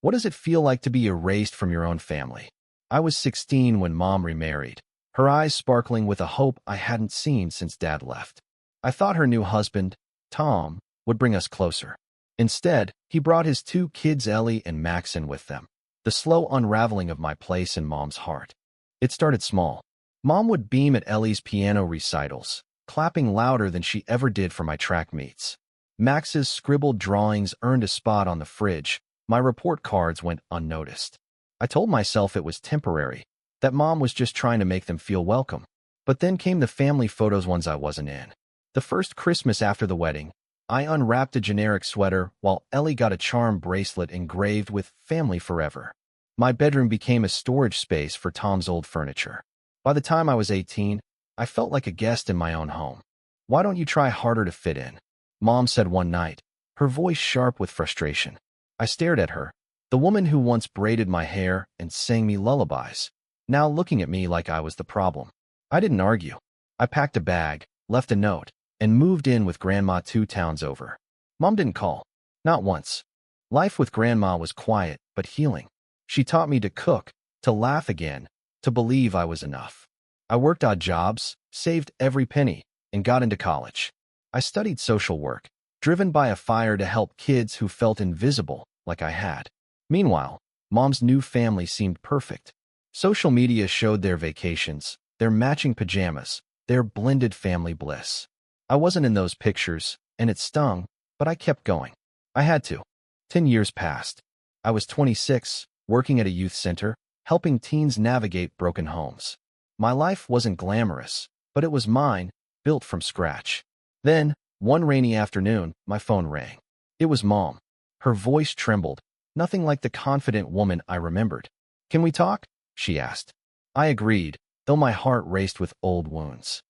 What does it feel like to be erased from your own family? I was 16 when Mom remarried, her eyes sparkling with a hope I hadn't seen since Dad left. I thought her new husband, Tom, would bring us closer. Instead, he brought his 2 kids, Ellie and Maxon, with them. The slow unraveling of my place in Mom's heart. It started small. Mom would beam at Ellie's piano recitals, clapping louder than she ever did for my track meets. Max's scribbled drawings earned a spot on the fridge. My report cards went unnoticed. I told myself it was temporary, that Mom was just trying to make them feel welcome. But then came the family photos, ones I wasn't in. The first Christmas after the wedding, I unwrapped a generic sweater while Ellie got a charm bracelet engraved with "Family Forever." My bedroom became a storage space for Tom's old furniture. By the time I was 18, I felt like a guest in my own home. "Why don't you try harder to fit in?" Mom said one night, her voice sharp with frustration. I stared at her, the woman who once braided my hair and sang me lullabies, now looking at me like I was the problem. I didn't argue. I packed a bag, left a note, and moved in with Grandma 2 towns over. Mom didn't call. Not once. Life with Grandma was quiet but healing. She taught me to cook, to laugh again, to believe I was enough. I worked odd jobs, saved every penny, and got into college. I studied social work, driven by a fire to help kids who felt invisible, like I had. Meanwhile, Mom's new family seemed perfect. Social media showed their vacations, their matching pajamas, their blended family bliss. I wasn't in those pictures, and it stung, but I kept going. I had to. 10 years passed. I was 26, working at a youth center, helping teens navigate broken homes. My life wasn't glamorous, but it was mine, built from scratch. Then, one rainy afternoon, my phone rang. It was Mom. Her voice trembled, nothing like the confident woman I remembered. "Can we talk?" she asked. I agreed, though my heart raced with old wounds.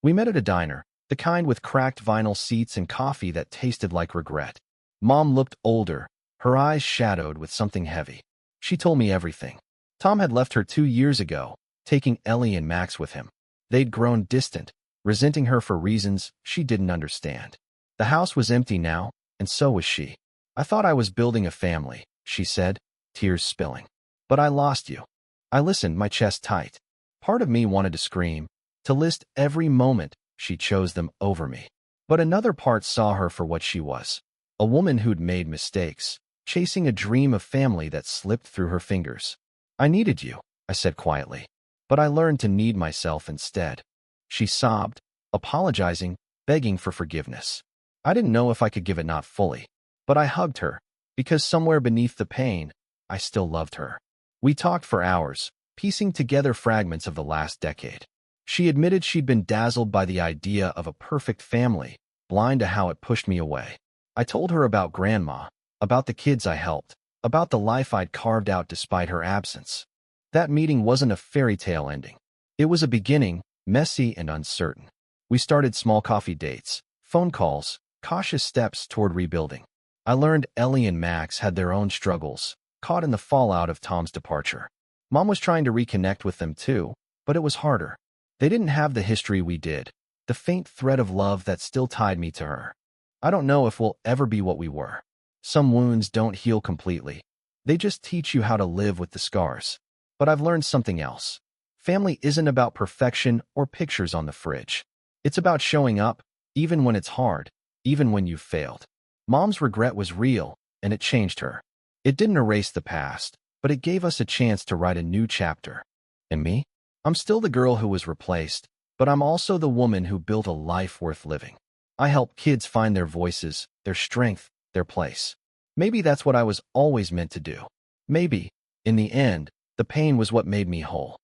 We met at a diner, the kind with cracked vinyl seats and coffee that tasted like regret. Mom looked older, her eyes shadowed with something heavy. She told me everything. Tom had left her 2 years ago, taking Ellie and Max with him. They'd grown distant, resenting her for reasons she didn't understand. The house was empty now, and so was she. "I thought I was building a family," she said, tears spilling. "But I lost you." I listened, my chest tight. Part of me wanted to scream, to list every moment she chose them over me. But another part saw her for what she was, a woman who'd made mistakes, chasing a dream of family that slipped through her fingers. "I needed you," I said quietly, "but I learned to need myself instead." She sobbed, apologizing, begging for forgiveness. I didn't know if I could give it, not fully. But I hugged her, because somewhere beneath the pain, I still loved her. We talked for hours, piecing together fragments of the last decade. She admitted she'd been dazzled by the idea of a perfect family, blind to how it pushed me away. I told her about Grandma, about the kids I helped, about the life I'd carved out despite her absence. That meeting wasn't a fairy tale ending. It was a beginning, messy and uncertain. We started small coffee dates, phone calls, cautious steps toward rebuilding. I learned Ellie and Max had their own struggles, caught in the fallout of Tom's departure. Mom was trying to reconnect with them too, but it was harder. They didn't have the history we did, the faint thread of love that still tied me to her. I don't know if we'll ever be what we were. Some wounds don't heal completely. They just teach you how to live with the scars. But I've learned something else. Family isn't about perfection or pictures on the fridge. It's about showing up, even when it's hard, even when you've failed. Mom's regret was real, and it changed her. It didn't erase the past, but it gave us a chance to write a new chapter. And me? I'm still the girl who was replaced, but I'm also the woman who built a life worth living. I help kids find their voices, their strength, their place. Maybe that's what I was always meant to do. Maybe, in the end, the pain was what made me whole.